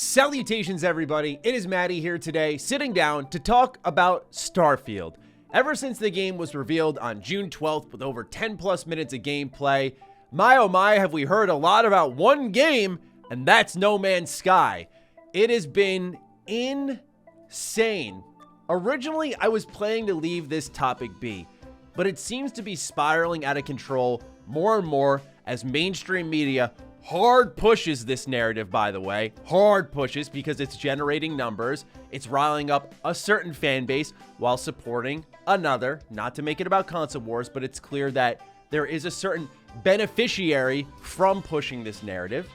Salutations, everybody. It is Matty here today, sitting down to talk about Starfield. Ever since the game was revealed on June 12th with over 10 plus minutes of gameplay, my oh my, have we heard a lot about one game, and that's No Man's Sky. It has been insane. Originally, I was planning to leave this topic be, but it seems to be spiraling out of control more and more as mainstream media hard pushes this narrative, by the way. Hard pushes because it's generating numbers. It's riling up a certain fan base while supporting another. Not to make it about console wars, but it's clear that there is a certain beneficiary from pushing this narrative.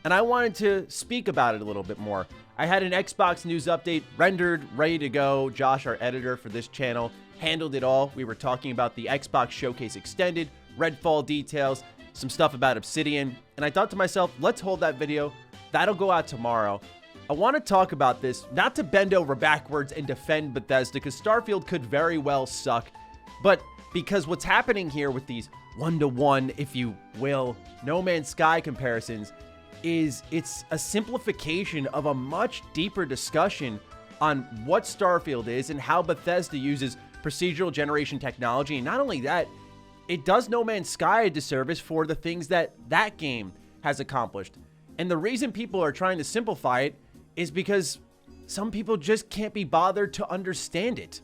And I wanted to speak about it a little bit more. I had an Xbox news update rendered, ready to go. Josh, our editor for this channel, handled it all. We were talking about the Xbox Showcase Extended, Redfall details, some stuff about Obsidian, and I thought to myself, let's hold that video. That'll go out tomorrow. I want to talk about this, not to bend over backwards and defend Bethesda, because Starfield could very well suck, but because what's happening here with these one-to-one, if you will, No Man's Sky comparisons, is it's a simplification of a much deeper discussion on what Starfield is and how Bethesda uses procedural generation technology. And not only that, it does No Man's Sky a disservice for the things that that game has accomplished. And the reason people are trying to simplify it is because some people just can't be bothered to understand it.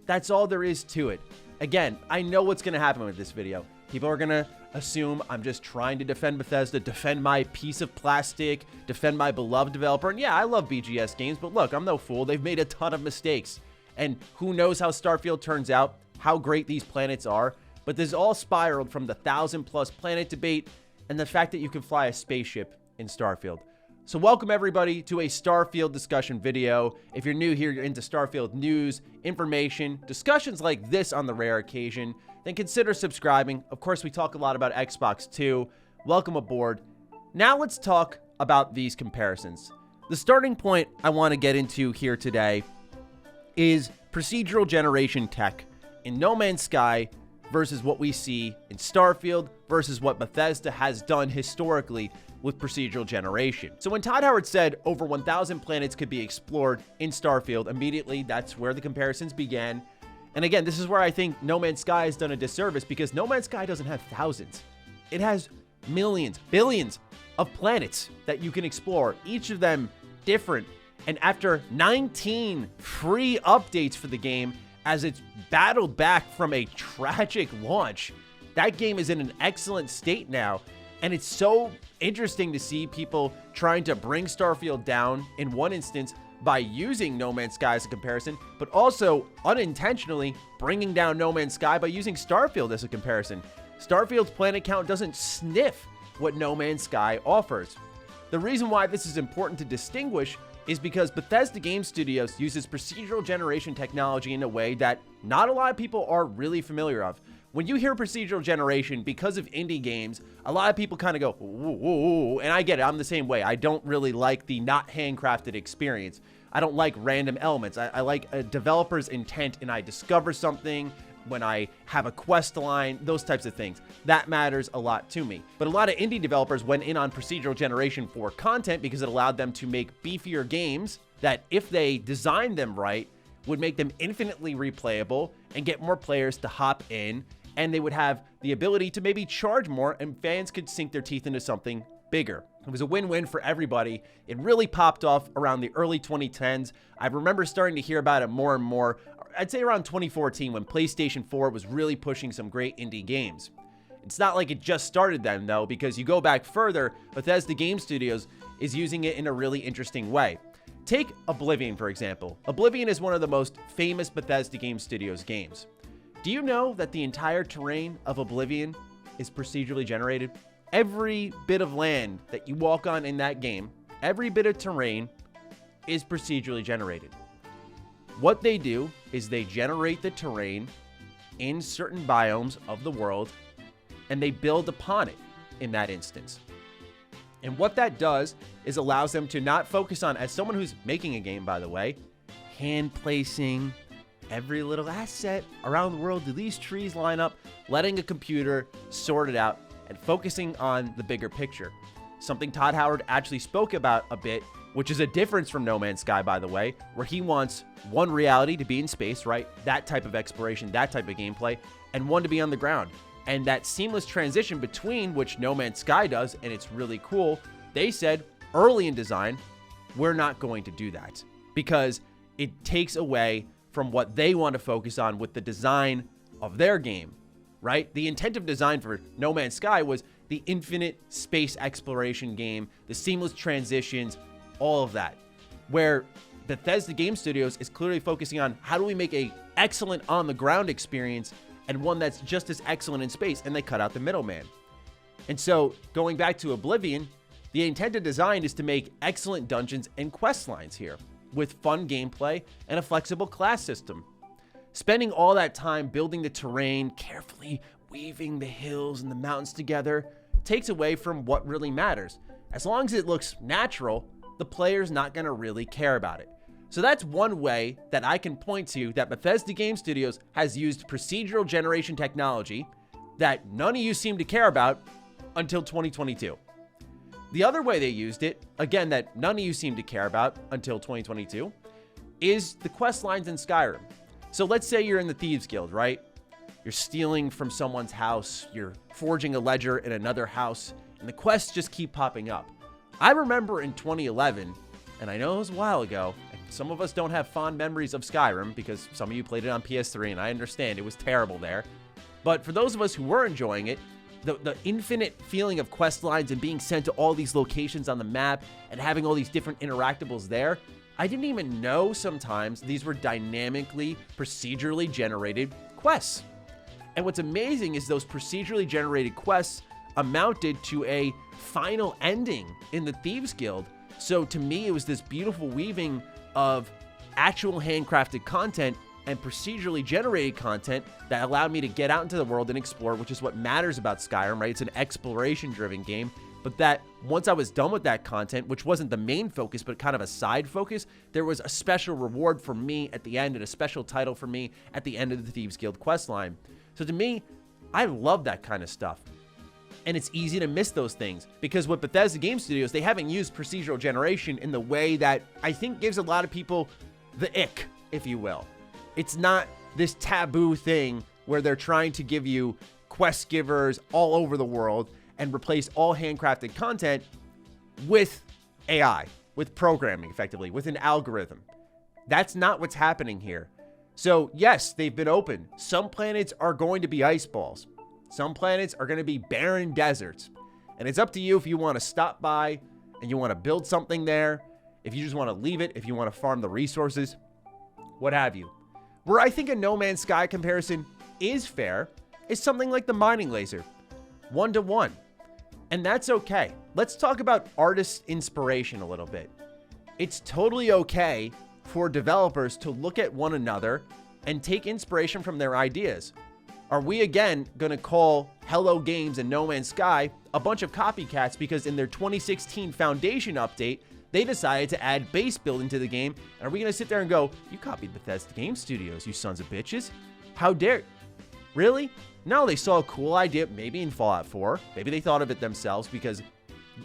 That's all there is to it. Again, I know what's going to happen with this video. People are going to assume I'm just trying to defend Bethesda, defend my piece of plastic, defend my beloved developer. And yeah, I love BGS games, but look, I'm no fool. They've made a ton of mistakes. And who knows how Starfield turns out, how great these planets are. But this all spiraled from the 1,000+ planet debate and the fact that you can fly a spaceship in Starfield. So welcome everybody to a Starfield discussion video. If you're new here, you're into Starfield news, information, discussions like this on the rare occasion, then consider subscribing. Of course, we talk a lot about Xbox too. Welcome aboard. Now let's talk about these comparisons. The starting point I want to get into here today is procedural generation tech in No Man's Sky versus what we see in Starfield versus what Bethesda has done historically with procedural generation. So when Todd Howard said over 1,000 planets could be explored in Starfield, immediately that's where the comparisons began. And again, this is where I think No Man's Sky has done a disservice, because No Man's Sky doesn't have thousands. It has millions, billions of planets that you can explore, each of them different. And after 19 free updates for the game, as it's battled back from a tragic launch, that game is in an excellent state now. And it's so interesting to see people trying to bring Starfield down in one instance by using No Man's Sky as a comparison, but also unintentionally bringing down No Man's Sky by using Starfield as a comparison. Starfield's planet count doesn't sniff what No Man's Sky offers. The reason why this is important to distinguish is because Bethesda Game Studios uses procedural generation technology in a way that not a lot of people are really familiar of. When you hear procedural generation, because of indie games, a lot of people kind of go, ooh, ooh, and I get it, I'm the same way. I don't really like the not handcrafted experience. I don't like random elements. I like a developer's intent, and I discover something when I have a quest line, those types of things. That matters a lot to me. But a lot of indie developers went in on procedural generation for content because it allowed them to make beefier games that, if they designed them right, would make them infinitely replayable and get more players to hop in, and they would have the ability to maybe charge more and fans could sink their teeth into something bigger. It was a win-win for everybody. It really popped off around the early 2010s. I remember starting to hear about it more and more. I'd say around 2014, when PlayStation 4 was really pushing some great indie games. It's not like it just started then, though, because you go back further, Bethesda Game Studios is using it in a really interesting way. Take Oblivion, for example. Oblivion is one of the most famous Bethesda Game Studios games. Do you know that the entire terrain of Oblivion is procedurally generated? Every bit of land that you walk on in that game, every bit of terrain is procedurally generated. What they do is they generate the terrain in certain biomes of the world, and they build upon it in that instance. And what that does is allows them to not focus on, as someone who's making a game, by the way, hand placing every little asset around the world. Do these trees line up? Letting a computer sort it out and focusing on the bigger picture. Something Todd Howard actually spoke about a bit which is a difference from No Man's Sky, by the way, where he wants one reality to be in space, right? That type of exploration, that type of gameplay, and one to be on the ground. And that seamless transition between, which No Man's Sky does, and it's really cool, they said early in design, we're not going to do that because it takes away from what they want to focus on with the design of their game, right? The intent of design for No Man's Sky was the infinite space exploration game, the seamless transitions, all of that. Where Bethesda Game Studios is clearly focusing on how do we make a excellent on-the-ground experience and one that's just as excellent in space, and they cut out the middleman. And so, going back to Oblivion, the intended design is to make excellent dungeons and quest lines here, with fun gameplay and a flexible class system. Spending all that time building the terrain, carefully weaving the hills and the mountains together, takes away from what really matters. As long as it looks natural, the player's not going to really care about it. So that's one way that I can point to that Bethesda Game Studios has used procedural generation technology that none of you seem to care about until 2022. The other way they used it, again, that none of you seem to care about until 2022, is the quest lines in Skyrim. So let's say you're in the Thieves Guild, right? You're stealing from someone's house, you're forging a ledger in another house, and the quests just keep popping up. I remember in 2011, and I know it was a while ago, and some of us don't have fond memories of Skyrim because some of you played it on PS3, and I understand it was terrible there. But for those of us who were enjoying it, the infinite feeling of quest lines and being sent to all these locations on the map and having all these different interactables there, I didn't even know sometimes these were dynamically, procedurally generated quests. And what's amazing is those procedurally generated quests amounted to a final ending in the Thieves Guild. So to me, it was this beautiful weaving of actual handcrafted content and procedurally generated content that allowed me to get out into the world and explore, which is what matters about Skyrim, right? It's an exploration-driven game, but that once I was done with that content, which wasn't the main focus, but kind of a side focus, there was a special reward for me at the end and a special title for me at the end of the Thieves Guild questline. So to me, I love that kind of stuff. And it's easy to miss those things because with Bethesda Game Studios, they haven't used procedural generation in the way that I think gives a lot of people the ick, if you will. It's not this taboo thing where they're trying to give you quest givers all over the world and replace all handcrafted content with AI, with programming, effectively, with an algorithm. That's not what's happening here. So yes, they've been open. Some planets are going to be ice balls. Some planets are going to be barren deserts. And it's up to you if you want to stop by and you want to build something there, if you just want to leave it, if you want to farm the resources, what have you. Where I think a No Man's Sky comparison is fair is something like the mining laser, 1-to-1. And that's okay. Let's talk about artist inspiration a little bit. It's totally okay for developers to look at one another and take inspiration from their ideas. Are we again going to call Hello Games and No Man's Sky a bunch of copycats because in their 2016 Foundation update, they decided to add base building to the game? And are we going to sit there and go, you copied Bethesda Game Studios, you sons of bitches? How dare? Really? No, they saw a cool idea, maybe in Fallout 4. Maybe they thought of it themselves because,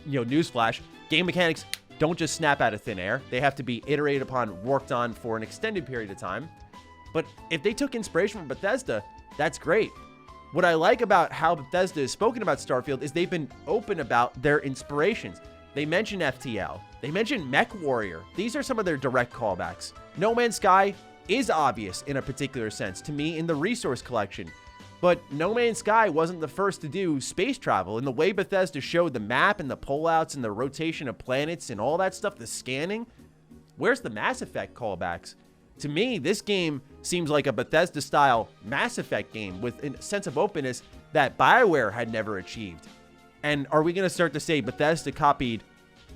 newsflash, game mechanics don't just snap out of thin air. They have to be iterated upon, worked on for an extended period of time. But if they took inspiration from Bethesda, that's great. What I like about how Bethesda has spoken about Starfield is they've been open about their inspirations. They mentioned FTL. They mentioned Mech Warrior. These are some of their direct callbacks. No Man's Sky is obvious in a particular sense to me in the resource collection. But No Man's Sky wasn't the first to do space travel. In the way Bethesda showed the map and the pullouts and the rotation of planets and all that stuff, the scanning, where's the Mass Effect callbacks? To me, this game seems like a Bethesda-style Mass Effect game with a sense of openness that BioWare had never achieved. And are we going to start to say Bethesda copied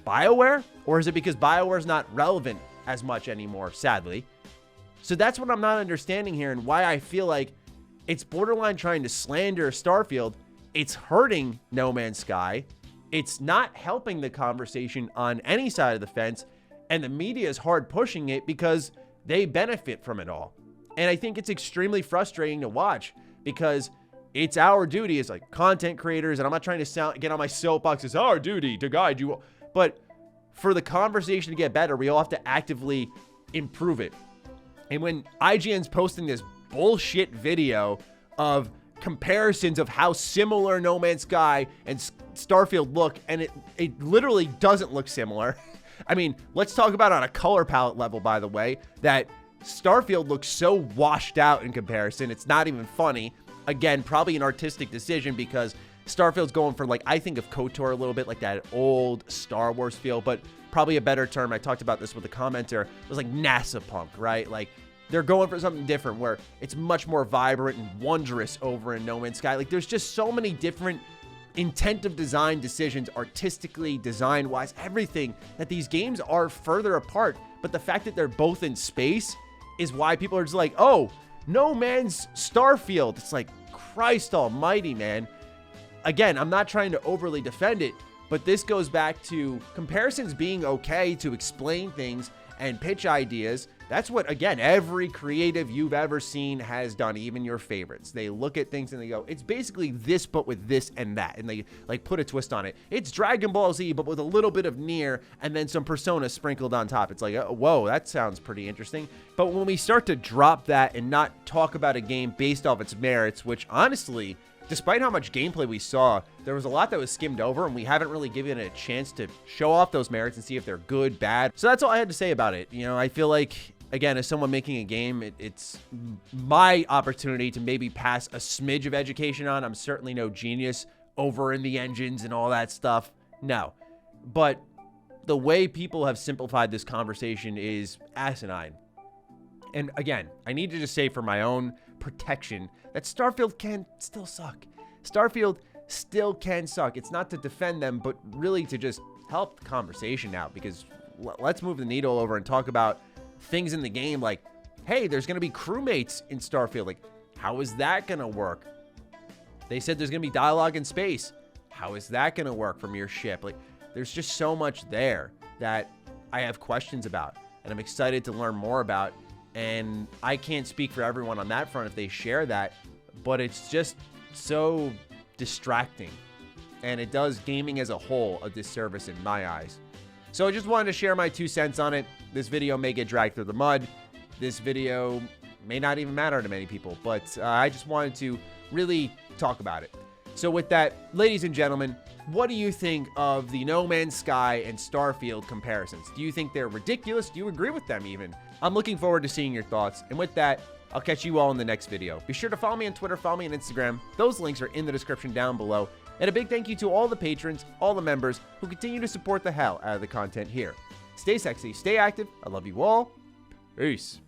BioWare? Or is it because BioWare's not relevant as much anymore, sadly? So that's what I'm not understanding here and why I feel like it's borderline trying to slander Starfield. It's hurting No Man's Sky. It's not helping the conversation on any side of the fence. And the media is hard pushing it because they benefit from it all. And I think it's extremely frustrating to watch because it's our duty as like content creators, and I'm not trying to get on my soapbox, it's our duty to guide you, but for the conversation to get better, we all have to actively improve it. And when IGN's posting this bullshit video of comparisons of how similar No Man's Sky and Starfield look, and it literally doesn't look similar. I mean, let's talk about on a color palette level, by the way, that Starfield looks so washed out in comparison. It's not even funny. Again, probably an artistic decision because Starfield's going for, like, I think of KOTOR a little bit like that old Star Wars feel, but probably a better term, I talked about this with a commenter, was like NASA punk, right? Like, they're going for something different where it's much more vibrant and wondrous over in No Man's Sky. Like, there's just so many different intent of design decisions, artistically, design-wise, everything, that these games are further apart. But the fact that they're both in space is why people are just like, oh, No Man's Starfield. It's like, Christ almighty, man. Again, I'm not trying to overly defend it, but this goes back to comparisons being okay to explain things and pitch ideas. That's what, again, every creative you've ever seen has done, even your favorites. They look at things and they go, it's basically this, but with this and that. And they, like, put a twist on it. It's Dragon Ball Z, but with a little bit of Nier and then some Persona sprinkled on top. It's like, whoa, that sounds pretty interesting. But when we start to drop that and not talk about a game based off its merits, which honestly, despite how much gameplay we saw, there was a lot that was skimmed over, and we haven't really given it a chance to show off those merits and see if they're good, bad. So that's all I had to say about it. You know, I feel like, again, as someone making a game, it's my opportunity to maybe pass a smidge of education on. I'm certainly no genius over in the engines and all that stuff. No. But the way people have simplified this conversation is asinine. And again, I need to just say for my own protection that Starfield can still suck. Starfield still can suck. It's not to defend them, but really to just help the conversation out, because let's move the needle over and talk about things in the game like, hey, there's going to be crewmates in Starfield. Like, how is that going to work? They said there's going to be dialogue in space. How is that going to work from your ship? Like, there's just so much there that I have questions about, and I'm excited to learn more about. And I can't speak for everyone on that front if they share that, but it's just so distracting. And it does gaming as a whole a disservice in my eyes. So I just wanted to share my 2 cents on it. This video may get dragged through the mud. This video may not even matter to many people, but I just wanted to really talk about it. So with that, ladies and gentlemen, what do you think of the No Man's Sky and Starfield comparisons? Do you think they're ridiculous? Do you agree with them even? I'm looking forward to seeing your thoughts. And with that, I'll catch you all in the next video. Be sure to follow me on Twitter, follow me on Instagram. Those links are in the description down below. And a big thank you to all the patrons, all the members who continue to support the hell out of the content here. Stay sexy, stay active. I love you all. Peace.